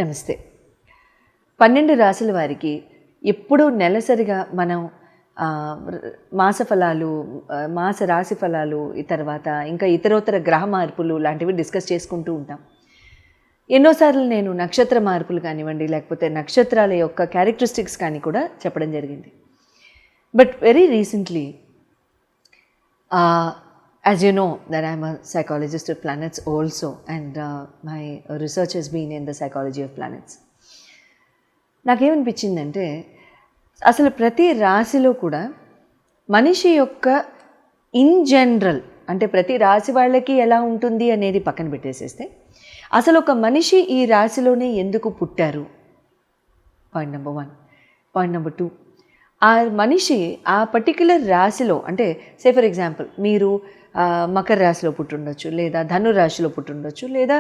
నమస్తే. 12 రాసుల వారికి ఎప్పుడూ నెలసరిగా మనం మాస ఫలాలు, మాస రాశి ఫలాలు, తర్వాత ఇంకా ఇతరోత్తర గ్రహ మార్పులు లాంటివి డిస్కస్ చేసుకుంటూ ఉంటాం. ఎన్నోసార్లు నేను నక్షత్ర మార్పులు కానివ్వండి, లేకపోతే నక్షత్రాల యొక్క క్యారెక్టరిస్టిక్స్ కానీ కూడా చెప్పడం జరిగింది. But very recently, as you know that I'm a psychologist of planets also, and my research has been in the psychology of planets. నాకేమనిపించిందంటే అసలు ప్రతి రాశిలో కూడా మనిషి యొక్క ఇన్ జనరల్, అంటే ప్రతి రాశి వాళ్ళకి ఎలా ఉంటుంది అనేది పక్కన పెట్టేసేస్తే, అసలు ఒక మనిషి ఈ రాశిలోనే ఎందుకు పుట్టారు, పాయింట్ నెంబర్ 1. పాయింట్ నెంబర్ 2, ఆ మనిషి ఆ పర్టిక్యులర్ రాశిలో, అంటే సే ఫర్ ఎగ్జాంపుల్ మీరు మకర రాశిలో పుట్టుండొచ్చు, లేదా ధను రాశిలో పుట్టుండొచ్చు, లేదా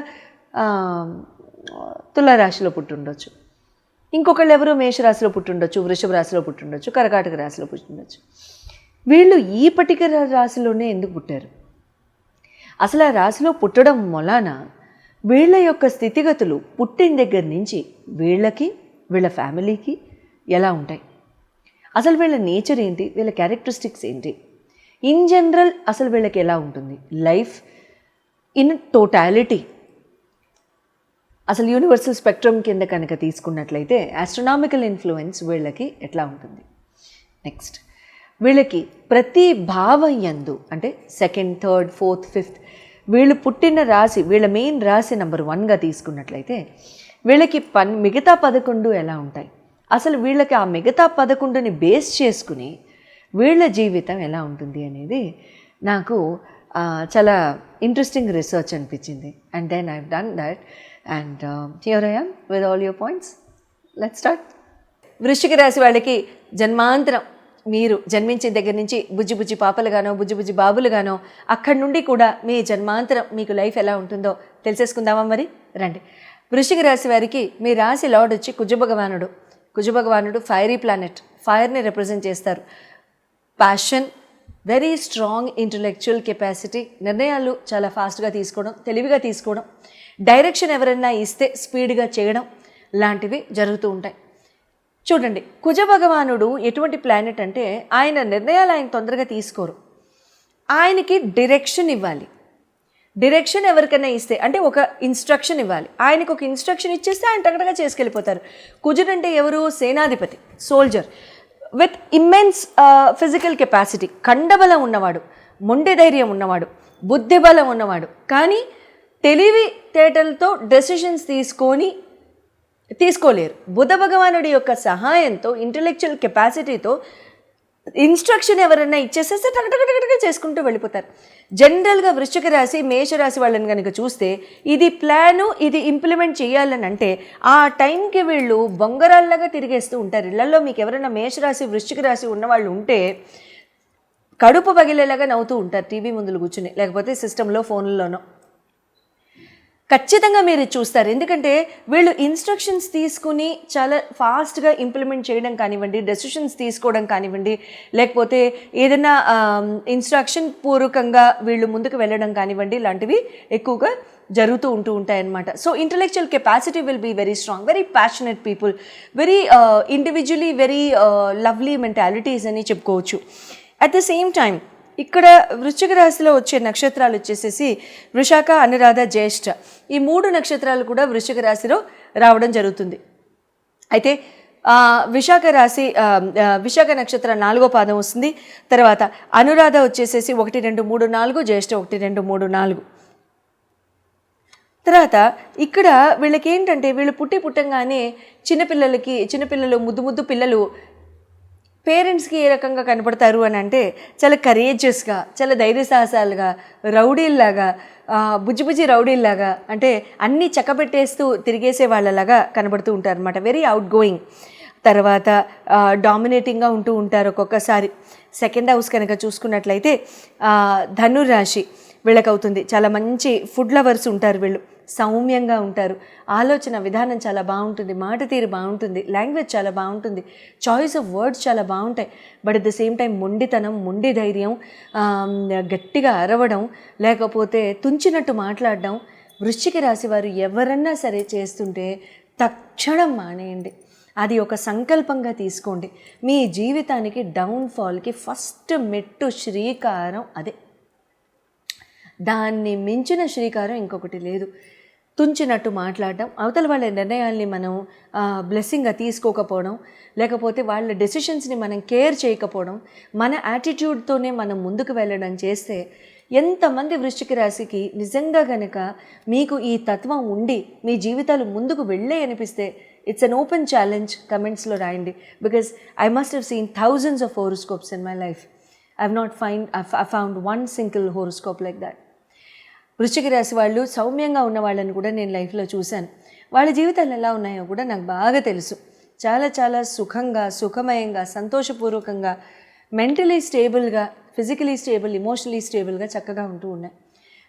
తులారాశిలో పుట్టుండొచ్చు, ఇంకొకళ్ళు ఎవరో మేషరాశిలో పుట్టుండొచ్చు, వృషభ రాశిలో పుట్టుండొచ్చు, కర్కాటక రాశిలో పుట్టుండొచ్చు. వీళ్ళు ఈ పర్టిక్యులర్ రాశిలోనే ఎందుకు పుట్టారు? అసలు ఆ రాశిలో పుట్టడం మొలాన వీళ్ళ యొక్క స్థితిగతులు పుట్టిన దగ్గర నుంచి వీళ్ళకి, వీళ్ళ ఫ్యామిలీకి ఎలా ఉంటాయి, అసలు వీళ్ళ నేచర్ ఏంటి, వీళ్ళ క్యారెక్టరిస్టిక్స్ ఏంటి, ఇన్ జనరల్ అసలు వీళ్ళకి ఎలా ఉంటుంది లైఫ్ ఇన్ టోటాలిటీ, అసలు యూనివర్సల్ స్పెక్ట్రమ్ కింద కనుక తీసుకున్నట్లయితే ఆస్ట్రనామికల్ ఇన్ఫ్లుయెన్స్ వీళ్ళకి ఎట్లా ఉంటుంది. నెక్స్ట్, వీళ్ళకి ప్రతి భావం యందు, అంటే 2nd, 3rd, 4th, 5th, వీళ్ళు పుట్టిన రాశి, వీళ్ళ మెయిన్ రాశి నెంబర్ 1గా తీసుకున్నట్లయితే వీళ్ళకి మిగతా 11 ఎలా ఉంటాయి, అసలు వీళ్ళకి ఆ మిగతా 11ని బేస్ చేసుకుని వీళ్ళ జీవితం ఎలా ఉంటుంది అనేది నాకు చాలా ఇంట్రెస్టింగ్ రీసెర్చ్ అనిపించింది. And then I've done that, and here I am with all your points. Let's start. వృశ్చిక రాశి వాళ్ళకి జన్మాంతరం, మీరు జన్మించిన దగ్గర నుంచి బుజ్జి బుజ్జి పాపలుగానో, బుజ్జి బుజ్జి బాబులుగానో, అక్కడి నుండి కూడా మీ జన్మాంతరం మీకు లైఫ్ ఎలా ఉంటుందో తెలిసేసుకుందామా మరి? రండి. వృశ్చిక రాశి వారికి మీ రాశి లార్డ్ వచ్చి కుజభగవానుడు. కుజభగవానుడు ఫైరీ ప్లానెట్, ఫైర్ని రిప్రజెంట్ చేస్తారు. Passion, very strong intellectual capacity, నిర్ణయాలు చాలా ఫాస్ట్గా తీసుకోవడం, తెలివిగా తీసుకోవడం, డైరెక్షన్ ఎవరైనా ఇస్తే స్పీడ్గా చేయడం లాంటివి జరుగుతూ ఉంటాయి. చూడండి, కుజ భగవానుడు ఎటువంటి ప్లానెట్ అంటే ఆయన నిర్ణయాలు ఆయన తొందరగా తీసుకోరు, ఆయనకి డైరెక్షన్ ఇవ్వాలి. డైరెక్షన్ ఎవరికైనా ఇస్తే, అంటే ఒక ఇన్స్ట్రక్షన్ ఇవ్వాలి, ఆయనకు ఒక ఇన్స్ట్రక్షన్ ఇచ్చేస్తే ఆయన టగటగా చేసుకెళ్ళిపోతారు. కుజుడు అంటే ఎవరు? సేనాధిపతి, soldier with immense physical capacity, కండబలం ఉన్నవాడు, మొండి ధైర్యం ఉన్నవాడు, బుద్ధిబలం ఉన్నవాడు, కానీ తెలివి తేటలతో డెసిషన్స్ తీసుకోలేరు. బుధ భగవానుడి యొక్క సహాయంతో, ఇంటలెక్చువల్ కెపాసిటీతో ఇన్స్ట్రక్షన్ ఎవరైనా ఇచ్చేసేస్తే టగటగటగటగా చేసుకుంటూ వెళ్ళిపోతారు. జనరల్గా వృశ్చిక రాశి, మేషరాశి వాళ్ళని కనుక చూస్తే, ఇది ప్లాను, ఇది ఇంప్లిమెంట్ చేయాలని అంటే ఆ టైంకి వీళ్ళు బొంగరాల్లాగా తిరిగేస్తూ ఉంటారు. ఇళ్లలో మీకు ఎవరైనా మేషరాశి, వృశ్చిక రాశి ఉన్నవాళ్ళు ఉంటే కడుపు పగిలేలాగా నవ్వుతూ ఉంటారు టీవీ ముందులు కూర్చుని, లేకపోతే సిస్టంలో, ఫోన్లోనో. ఖచ్చితంగా మీరు చూస్తారు. ఎందుకంటే వీళ్ళు ఇన్స్ట్రక్షన్స్ తీసుకుని చాలా ఫాస్ట్గా ఇంప్లిమెంట్ చేయడం కానివ్వండి, డెసిషన్స్ తీసుకోవడం కానివ్వండి, లేకపోతే ఏదైనా ఇన్స్ట్రక్షన్ పూర్వకంగా వీళ్ళు ముందుకు వెళ్ళడం కానివ్వండి, లాంటివి ఎక్కువగా జరుగుతూ ఉంటాయన్నమాట. So intellectual capacity will be very strong, very passionate people, very individually very lovely mentalities అని చెప్పుకోవచ్చు. అట్ ద సేమ్ టైం ఇక్కడ వృశ్చిక రాశిలో వచ్చే నక్షత్రాలు వచ్చేసేసి వృషాఖ, అనురాధ, జ్యేష్ఠ, ఈ 3 నక్షత్రాలు కూడా వృశ్చిక రాశిలో రావడం జరుగుతుంది. అయితే విశాఖ రాశి, విశాఖ నక్షత్రం 4వ పాదం వస్తుంది. తర్వాత అనురాధ వచ్చేసేసి 1, 2, 3, 4, జ్యేష్ఠ 1, 2, 3, 4. తర్వాత ఇక్కడ వీళ్ళకి ఏంటంటే, వీళ్ళు పుట్టంగానే చిన్నపిల్లలు, ముద్దు పిల్లలు పేరెంట్స్కి ఏ రకంగా కనపడతారు అని అంటే, చాలా కరేజియస్గా, చాలా ధైర్య సాహసాలుగా, రౌడీల్లాగా, బుజ్జి రౌడీల్లాగా, అంటే అన్నీ చక్కబెట్టేస్తూ తిరిగేసే వాళ్ళలాగా కనబడుతూ ఉంటారు అనమాట. Very out going. తర్వాత డామినేటింగ్గా ఉంటూ ఉంటారు ఒక్కొక్కసారి. 2nd హౌస్ కనుక చూసుకున్నట్లయితే ధనురాశి వీళ్ళకి అవుతుంది. చాలా మంచి ఫుడ్ లవర్స్ ఉంటారు వీళ్ళు, సౌమ్యంగా ఉంటారు, ఆలోచన విధానం చాలా బాగుంటుంది, మాట తీరు బాగుంటుంది, లాంగ్వేజ్ చాలా బాగుంటుంది, చాయిస్ ఆఫ్ వర్డ్స్ చాలా బాగుంటాయి. But at the same time మొండితనం, మొండి ధైర్యం, గట్టిగా అరవడం, లేకపోతే తుంచినట్టు మాట్లాడడం, వృశ్చిక రాశి వారు ఎవరన్నా సరే చేస్తుంటే తక్షణం మానేయండి. అది ఒక సంకల్పంగా తీసుకోండి. మీ జీవితానికి డౌన్ఫాల్కి ఫస్ట్ మెట్టు శ్రీకారం అదే. దాన్ని మించిన శ్రీకారం ఇంకొకటి లేదు. తుంచినట్టు మాట్లాడడం, అవతల వాళ్ళ నిర్ణయాల్ని మనం బ్లెస్సింగ్గా తీసుకోకపోవడం, లేకపోతే వాళ్ళ డెసిషన్స్ని మనం కేర్ చేయకపోవడం, మన యాటిట్యూడ్తోనే మనం ముందుకు వెళ్ళడం చేస్తే ఎంతమంది వృశ్చిక రాశికి నిజంగా గనక మీకు ఈ తత్వం ఉండి మీ జీవితాలు ముందుకు వెళ్ళే అనిపిస్తే ఇట్స్ అన్ ఓపెన్ ఛాలెంజ్. కమెంట్స్లో రాయండి. Because I must have seen thousands of horoscopes in my life. I found one single horoscope like that. వృశ్చిక రాశి వాళ్ళు సౌమ్యంగా ఉన్న వాళ్ళని కూడా నేను లైఫ్లో చూశాను. వాళ్ళ జీవితాలు ఎలా ఉన్నాయో కూడా నాకు బాగా తెలుసు. చాలా చాలా సుఖంగా, సుఖమయంగా, సంతోషపూర్వకంగా, మెంటలీ స్టేబుల్గా, ఫిజికలీ స్టేబుల్, ఇమోషనలీ స్టేబుల్గా చక్కగా ఉంటూ ఉన్నాయి.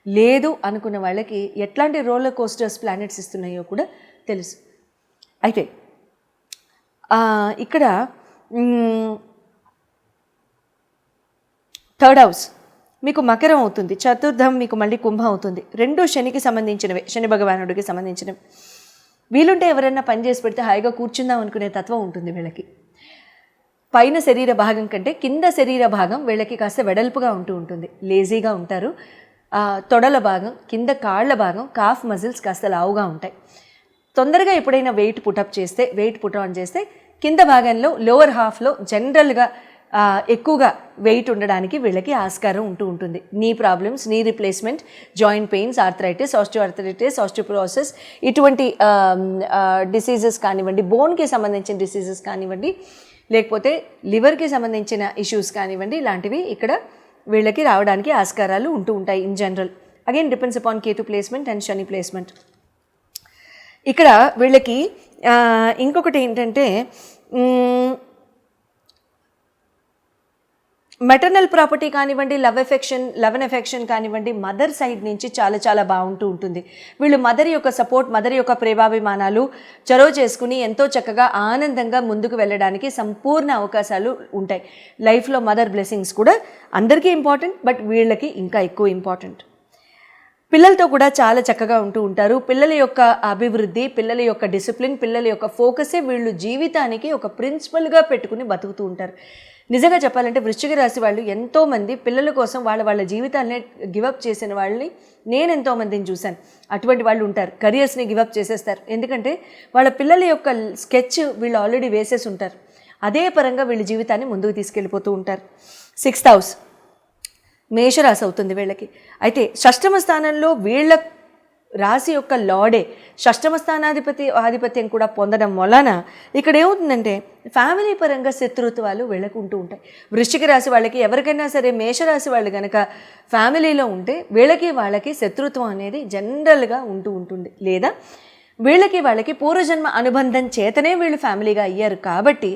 లేదు అనుకున్న వాళ్ళకి ఎట్లాంటి రోలర్ కోస్టర్స్ ప్లానెట్స్ ఇస్తున్నాయో కూడా తెలుసు. అయితే ఇక్కడ థర్డ్ హౌస్ మీకు మకరం అవుతుంది, చతుర్థం మీకు మళ్ళీ కుంభం అవుతుంది. రెండు శనికి సంబంధించినవే, శని భగవానుడికి సంబంధించినవి. వీలుంటే ఎవరైనా పని చేసి పెడితే హాయిగా కూర్చుందాం అనుకునే తత్వం ఉంటుంది వీళ్ళకి. పైన శరీర భాగం కంటే కింద శరీర భాగం వీళ్ళకి కాస్త వెడల్పుగా ఉంటూ ఉంటుంది. లేజీగా ఉంటారు. తొడల భాగం, కింద కాళ్ళ భాగం, కాఫ్ మజిల్స్ కాస్త లావుగా ఉంటాయి. తొందరగా ఎప్పుడైనా వెయిట్ పుట్ ఆన్ చేస్తే కింద భాగంలో లోవర్ హాఫ్లో జనరల్గా ఎక్కువగా వెయిట్ ఉండడానికి వీళ్ళకి ఆస్కారం ఉంటుంది. Knee problems, knee replacement, joint pains, arthritis, osteoporosis, ఇటువంటి డిసీజెస్ కానివ్వండి, బోన్కి సంబంధించిన డిసీజెస్ కానివ్వండి, లేకపోతే లివర్కి సంబంధించిన ఇష్యూస్ కానివ్వండి, ఇలాంటివి ఇక్కడ వీళ్ళకి రావడానికి ఆస్కారాలు ఉంటాయి in general. Again depends upon Ketu placement and Shani placement. ఇక్కడ వీళ్ళకి ఇంకొకటి ఏంటంటే మెటర్నల్ ప్రాపర్టీ కానివ్వండి, లవ్ అండ్ ఎఫెక్షన్ కానివ్వండి, మదర్ సైడ్ నుంచి చాలా చాలా బాగుంటూ ఉంటుంది. వీళ్ళు మదర్ యొక్క సపోర్ట్, మదర్ యొక్క ప్రేమాభిమానాలు చొరవ చేసుకుని ఎంతో చక్కగా ఆనందంగా ముందుకు వెళ్ళడానికి సంపూర్ణ అవకాశాలు ఉంటాయి. లైఫ్లో మదర్ బ్లెస్సింగ్స్ కూడా అందరికీ ఇంపార్టెంట్, బట్ వీళ్ళకి ఇంకా ఎక్కువ ఇంపార్టెంట్. పిల్లలతో కూడా చాలా చక్కగా ఉంటారు. పిల్లల యొక్క అభివృద్ధి, పిల్లల యొక్క డిసిప్లిన్, పిల్లల యొక్క ఫోకసే వీళ్ళు జీవితానికి ఒక ప్రిన్సిపల్గా పెట్టుకుని బతుకుతూ ఉంటారు. నిజంగా చెప్పాలంటే వృశ్చిక రాశి వాళ్ళు ఎంతోమంది పిల్లల కోసం వాళ్ళ జీవితాలనే గివప్ చేసిన వాళ్ళని నేను ఎంతోమందిని చూశాను. అటువంటి వాళ్ళు ఉంటారు, కెరియర్స్ని గివప్ చేసేస్తారు. ఎందుకంటే వాళ్ళ పిల్లల యొక్క స్కెచ్ వీళ్ళు ఆల్రెడీ వేసేసి ఉంటారు. అదే పరంగా వీళ్ళ జీవితాన్ని ముందుకు తీసుకెళ్ళిపోతూ ఉంటారు. 6th హౌస్ మేషరాశి అవుతుంది వీళ్ళకి. అయితే షష్టమ స్థానంలో వీళ్ళ రాశి యొక్క లార్డే షష్టమ ఆధిపత్యం కూడా పొందడం వలన ఇక్కడ ఏమవుతుందంటే ఫ్యామిలీ పరంగా శత్రుత్వాలు వీళ్ళకు ఉంటాయి. వృశ్చిక రాశి వాళ్ళకి ఎవరికైనా సరే మేషరాశి వాళ్ళు కనుక ఫ్యామిలీలో ఉంటే వాళ్ళకి శత్రుత్వం అనేది జనరల్గా ఉంటుంది. లేదా వాళ్ళకి పూర్వజన్మ అనుబంధం చేతనే వీళ్ళు ఫ్యామిలీగా అయ్యారు కాబట్టి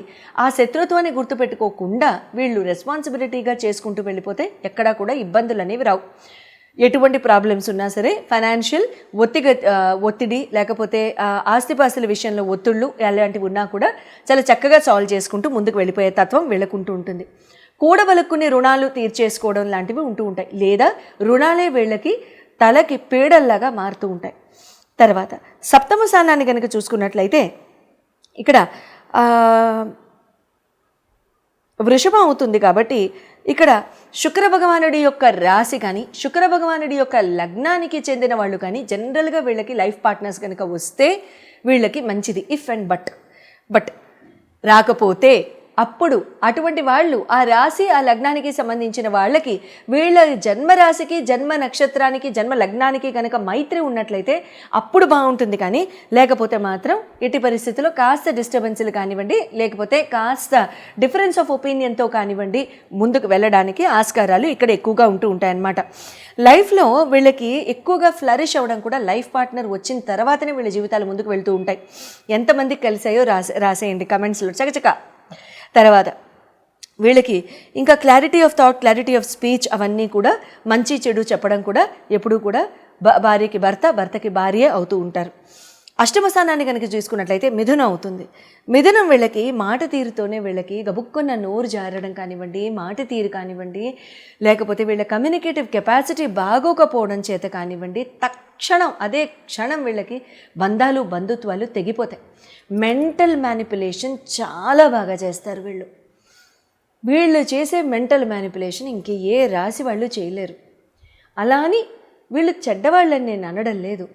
ఆ శత్రుత్వాన్ని గుర్తుపెట్టుకోకుండా వీళ్ళు రెస్పాన్సిబిలిటీగా చేసుకుంటూ వెళ్ళిపోతే ఎక్కడా కూడా ఇబ్బందులు అనేవి రావు. ఎటువంటి ప్రాబ్లమ్స్ ఉన్నా సరే, ఫైనాన్షియల్ ఒత్తిడి, లేకపోతే ఆస్తిపాస్తుల విషయంలో ఒత్తిళ్ళు అలాంటివి ఉన్నా కూడా చాలా చక్కగా సాల్వ్ చేసుకుంటూ ముందుకు వెళ్ళిపోయే తత్వం వీళ్ళకుంటూ ఉంటుంది. కూడబలుక్కునే రుణాలు తీర్చేసుకోవడం లాంటివి ఉంటాయి. లేదా రుణాలే వీళ్ళకి తలకి పీడల్లాగా మారుతూ ఉంటాయి. తర్వాత సప్తమ స్థానాన్ని కనుక చూసుకున్నట్లయితే ఇక్కడ వృషభం అవుతుంది కాబట్టి ఇక్కడ శుక్ర భగవానుడి యొక్క రాశి కానీ, శుక్ర భగవానుడి యొక్క లగ్నానికి చెందిన వాళ్ళు కానీ జనరల్గా వీళ్ళకి లైఫ్ పార్ట్నర్స్ కనుక వస్తే వీళ్ళకి మంచిది. ఇఫ్ అండ్ బట్ రాకపోతే అప్పుడు అటువంటి వాళ్ళు ఆ రాశి, ఆ లగ్నానికి సంబంధించిన వాళ్ళకి వీళ్ళ జన్మరాశికి, జన్మ నక్షత్రానికి, జన్మ లగ్నానికి కనుక మైత్రి ఉన్నట్లయితే అప్పుడు బాగుంటుంది. కానీ లేకపోతే మాత్రం ఎట్టి పరిస్థితుల్లో కాస్త డిస్టర్బెన్స్లు కానివ్వండి, లేకపోతే కాస్త డిఫరెన్స్ ఆఫ్ ఒపీనియన్తో కానివ్వండి ముందుకు వెళ్ళడానికి ఆస్కారాలు ఇక్కడ ఎక్కువగా ఉంటాయన్నమాట. లైఫ్లో వీళ్ళకి ఎక్కువగా ఫ్లరిష్ అవ్వడం కూడా లైఫ్ పార్ట్నర్ వచ్చిన తర్వాతనే వీళ్ళ జీవితాలు ముందుకు వెళ్తూ ఉంటాయి. ఎంతమందికి కలిసాయో రాసేయండి కమెంట్స్లో చకచక. తర్వాత వీళ్ళకి ఇంకా clarity of thought, clarity of speech అవన్నీ కూడా మంచి చెడు చెప్పడం కూడా ఎప్పుడూ కూడా భార్యకి భర్త, భర్తకి భార్య అవుతూ ఉంటారు. అష్టమ స్థానాన్ని కనుక చూసుకున్నట్లయితే మిథునం అవుతుంది. మిథునం వీళ్ళకి మాట తీరుతోనే వీళ్ళకి గబుక్కున్న నోరు జారడం కానివ్వండి, మాట తీరు కానివ్వండి, లేకపోతే వీళ్ళ కమ్యూనికేటివ్ కెపాసిటీ బాగోకపోవడం చేత కానివ్వండి, తక్షణం అదే క్షణం వీళ్ళకి బంధాలు బంధుత్వాలు తెగిపోతాయి. మెంటల్ మ్యానిపులేషన్ చాలా బాగా చేస్తారు వీళ్ళు. వీళ్ళు చేసే మెంటల్ మ్యానిపులేషన్ ఇంక ఏ రాశి వాళ్ళు చేయలేరు. అలా అని వీళ్ళు చెడ్డవాళ్ళని నేను అనడం లేదు.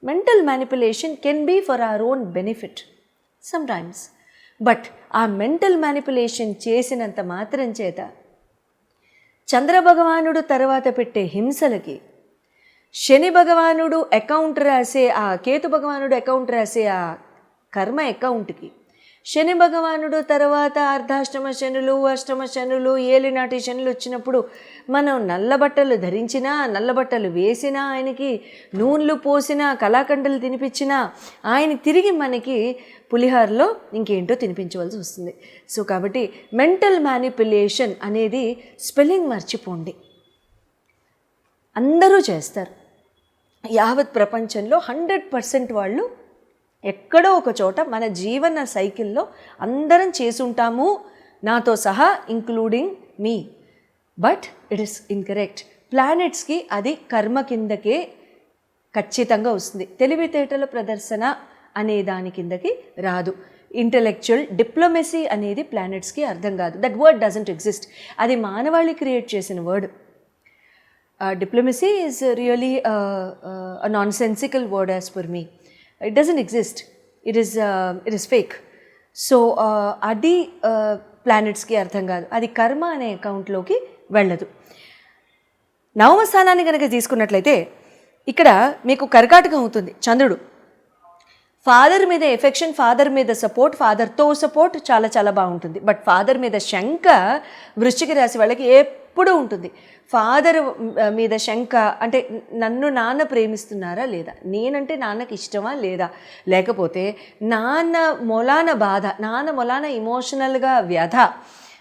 Mental manipulation can be for our own benefit sometimes. But ఆ మెంటల్ మ్యానిపులేషన్ చేసినంత మాత్రం చేత చంద్రభగవానుడు తర్వాత పెట్టే హింసలకి, శని భగవానుడు అకౌంట్ రాసే ఆ కేతు భగవానుడు అకౌంట్ రాసే ఆ కర్మ అకౌంట్కి, శని భగవానుడు తర్వాత అర్ధాష్టమ శనులు, అష్టమ శనులు, ఏలినాటి శనులు వచ్చినప్పుడు మనం నల్లబట్టలు ధరించినా, నల్లబట్టలు వేసినా, ఆయనకి నూనెలు పోసినా, కళాకండలు తినిపించినా, ఆయన తిరిగి మనకి పులిహారలో ఇంకేంటో తినిపించవలసి వస్తుంది. సో కాబట్టి మెంటల్ మ్యానిపులేషన్ అనేది స్పెల్లింగ్ మర్చిపోండి. అందరూ చేస్తారు. యావత్ ప్రపంచంలో 100% వాళ్ళు ఎక్కడో ఒక చోట మన జీవన సైకిల్లో అందరం చేసుంటాము, నాతో సహా, including me. But it is incorrect. ప్లానెట్స్కి అది కర్మ కిందకే ఖచ్చితంగా వస్తుంది. తెలివితేటల ప్రదర్శన అనే దాని కిందకి రాదు. ఇంటలెక్చువల్ డిప్లొమసీ అనేది ప్లానెట్స్కి అర్థం కాదు. That word doesn't exist. అది మానవాళి క్రియేట్ చేసిన word. Diplomacy is really a nonsensical word as per me. It doesn't exist. It is fake. So అది ప్లానెట్స్కి అర్థం కాదు. అది కర్మ అనే అకౌంట్లోకి వెళ్ళదు. నవమ స్థానాన్ని కనుక తీసుకున్నట్లయితే ఇక్కడ మీకు కర్కాటకం అవుతుంది. చంద్రుడు ఫాదర్ మీద ఎఫెక్షన్, ఫాదర్ మీద సపోర్ట్, ఫాదర్తో సపోర్ట్ చాలా చాలా బాగుంటుంది. బట్ ఫాదర్ మీద శంక వృశ్చిక రాశి వాళ్ళకి ఎప్పుడూ ఉంటుంది. ఫాదర్ మీద శంక అంటే నన్ను నాన్న ప్రేమిస్తున్నారా లేదా, నేనంటే నాన్నకి ఇష్టమా లేదా, లేకపోతే నాన్న మొలాన బాధ, నాన్న మొలాన ఇమోషనల్గా వ్యధ,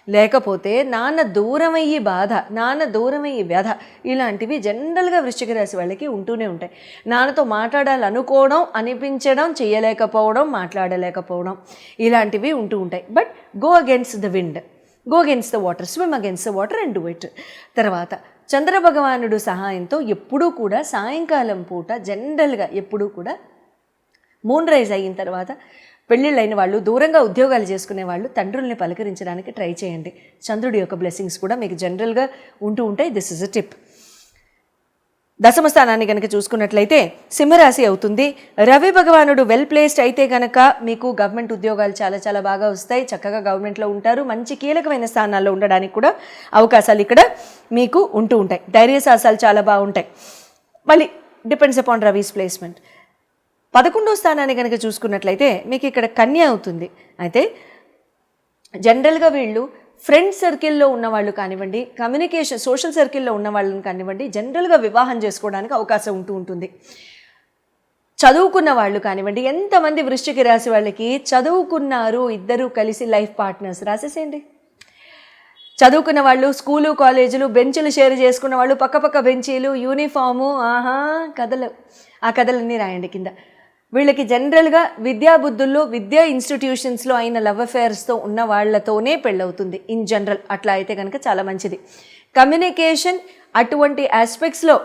లేకపోతే నాన్న దూరమయ్యి బాధ, నాన్న దూరమయ్యి వ్యధ, ఇలాంటివి జనరల్గా వృశ్చిక రాశి వాళ్ళకి ఉంటూనే ఉంటాయి. నాన్నతో మాట్లాడాలనుకోవడం, అనిపించడం, చేయలేకపోవడం, మాట్లాడలేకపోవడం, ఇలాంటివి ఉంటూ ఉంటాయి. But go against the wind, go against the water, swim against the water and do it. తర్వాత చంద్రభగవానుడు సహాయంతో ఎప్పుడూ కూడా సాయంకాలం పూట జనరల్గా ఎప్పుడూ కూడా మూన్ రైజ్ అయిన తర్వాత పెళ్ళిళ్ళైన వాళ్ళు, దూరంగా ఉద్యోగాలు చేసుకునే వాళ్ళు తండ్రుల్ని పలకరించడానికి ట్రై చేయండి. చంద్రుడి యొక్క బ్లెస్సింగ్స్ కూడా మీకు జనరల్గా ఉంటూ ఉంటాయి. This is a tip. దశమ స్థానాన్ని కనుక చూసుకున్నట్లయితే సింహరాశి అవుతుంది. రవి భగవానుడు వెల్ ప్లేస్డ్ అయితే కనుక మీకు గవర్నమెంట్ ఉద్యోగాలు చాలా చాలా బాగా వస్తాయి. చక్కగా గవర్నమెంట్లో ఉంటారు. మంచి కీలకమైన స్థానాల్లో ఉండడానికి కూడా అవకాశాలు ఇక్కడ మీకు ఉంటూ ఉంటాయి. ధైర్య సాహసాలు చాలా బాగుంటాయి. మళ్ళీ డిపెండ్స్ అపాన్ రవీస్ ప్లేస్మెంట్. 11వ స్థానాన్ని కనుక చూసుకున్నట్లయితే మీకు ఇక్కడ కన్య అవుతుంది. అయితే జనరల్గా వీళ్ళు ఫ్రెండ్ సర్కిల్లో ఉన్నవాళ్ళు కానివ్వండి, కమ్యూనికేషన్ సోషల్ సర్కిల్లో ఉన్న వాళ్ళని కానివ్వండి, జనరల్గా వివాహం చేసుకోవడానికి అవకాశం ఉంటూ ఉంటుంది. చదువుకున్న వాళ్ళు కానివ్వండి, ఎంతమంది వృశ్చిక రాశి వాళ్ళకి చదువుకున్నారు ఇద్దరు కలిసి లైఫ్ పార్ట్నర్స్ రాసేసేయండి. చదువుకున్న వాళ్ళు స్కూలు కాలేజీలు బెంచులు షేర్ చేసుకున్న వాళ్ళు, పక్కపక్క బెంచీలు, యూనిఫాము, కథలు, ఆ కథలన్నీ రాయండి కింద. వీళ్ళకి జనరల్గా విద్యాబుద్ధుల్లో, విద్యా ఇన్స్టిట్యూషన్స్లో అయిన లవ్ అఫేర్స్తో ఉన్న వాళ్ళతోనే పెళ్ళవుతుంది ఇన్ జనరల్. అట్లా అయితే కనుక చాలా మంచిది. కమ్యూనికేషన్ అటువంటి ఆస్పెక్ట్స్లో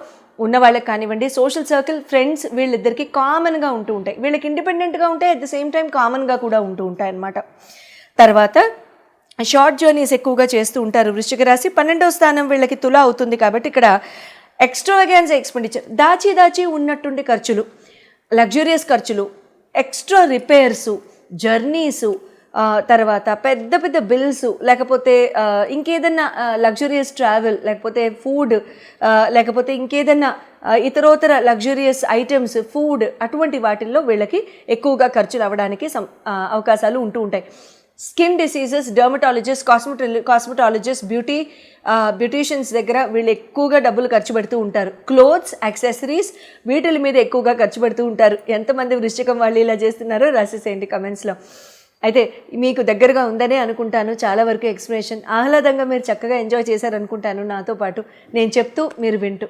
ఉన్న వాళ్ళకి కానివ్వండి, సోషల్ సర్కిల్, ఫ్రెండ్స్, వీళ్ళిద్దరికి కామన్గా ఉంటూ ఉంటాయి. వీళ్ళకి ఇండిపెండెంట్గా ఉంటాయి, అట్ ద సేమ్ టైం కామన్గా కూడా ఉంటూ ఉంటాయి అన్నమాట. తర్వాత షార్ట్ జర్నీస్ ఎక్కువగా చేస్తూ ఉంటారు వృశ్చిక రాశి. 12వ స్థానం వీళ్ళకి తుల అవుతుంది. కాబట్టి ఇక్కడ ఎక్స్ట్రావాగెన్స్ ఎక్స్పెండిచర్, దాచి ఉన్నట్టుండి ఖర్చులు, లగ్జూరియస్ ఖర్చులు, ఎక్స్ట్రా రిపేర్సు, జర్నీసు, తర్వాత పెద్ద పెద్ద బిల్స్, లేకపోతే ఇంకేదన్నా లగ్జూరియస్ ట్రావెల్, లేకపోతే ఫుడ్, లేకపోతే ఇంకేదన్నా ఇతరోతర లగ్జూరియస్ ఐటమ్స్, ఫుడ్, అటువంటి వాటిల్లో వీళ్ళకి ఎక్కువగా ఖర్చులు అవ్వడానికి అవకాశాలు ఉంటూ ఉంటాయి. Skin diseases, dermatologist, cosmetologist, beauticians దగ్గర వీళ్ళు ఎక్కువగా డబ్బులు ఖర్చు పెడుతూ ఉంటారు. క్లోత్స్, యాక్సెసరీస్, వీటి మీద ఎక్కువగా ఖర్చు పెడుతూ ఉంటారు. ఎంతమంది వృశ్చికం వాళ్ళు ఇలా చేస్తున్నారో రాసేసేయండి కమెంట్స్లో. అయితే మీకు దగ్గరగా ఉందనే అనుకుంటాను. చాలా వరకు ఎక్స్ప్లెనేషన్ ఆహ్లాదంగా మీరు చక్కగా ఎంజాయ్ చేశారనుకుంటాను నాతో పాటు నేను చెప్తూ మీరు వింటూ.